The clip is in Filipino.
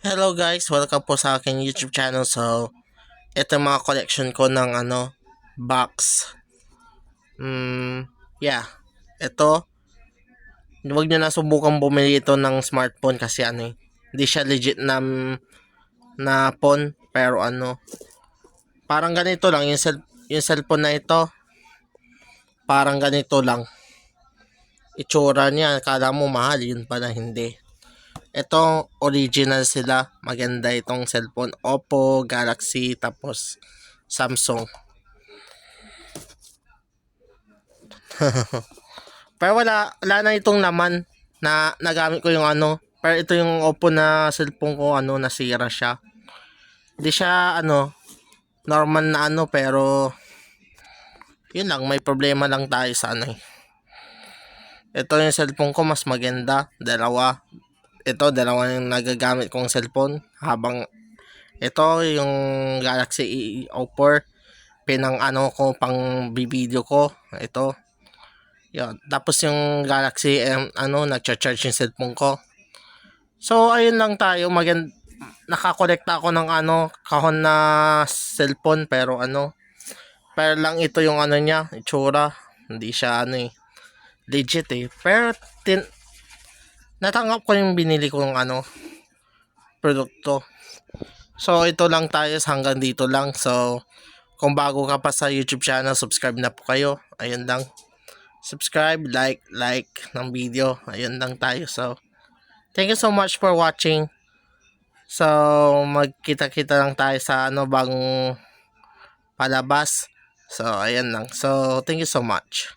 Hello guys, welcome po sa aking YouTube channel. So, ito yung mga collection ko ng box. Yeah. Ito, huwag nyo na subukang bumili ito ng smartphone kasi hindi siya legit na phone. Pero parang ganito lang yung cellphone na ito. Parang ganito lang. Itsura niya, kala mo mahal, yun pala hindi. Ito, original sila. Maganda itong cellphone. Oppo, Galaxy, tapos Samsung. Pero wala na itong laman na nagamit ko yung Pero ito yung Oppo na cellphone ko, nasira siya. Hindi siya, normal na pero yun lang, may problema lang tayo sa Ito yung cellphone ko, mas maganda. Dalawa. Ito, dalawa yung nagagamit kong cellphone. Habang ito, yung Galaxy E04. Pinang ko, pang video ko. Ito. Yun. Tapos yung Galaxy nagcha-charge yung cellphone ko. So ayun lang tayo, nakakolekta ako ng kahon na cellphone pero pero lang ito yung niya, itsura. Hindi siya legit Pero natanggap ko yung binili kong produkto. So ito lang tayo, hanggang dito lang. So kung bago ka pa sa YouTube channel, subscribe na po kayo. Ayun lang. Subscribe, like ng video. Ayun lang tayo. So thank you so much for watching. So, magkita-kita lang tayo sa bagong palabas. So, ayan lang. So, thank you so much.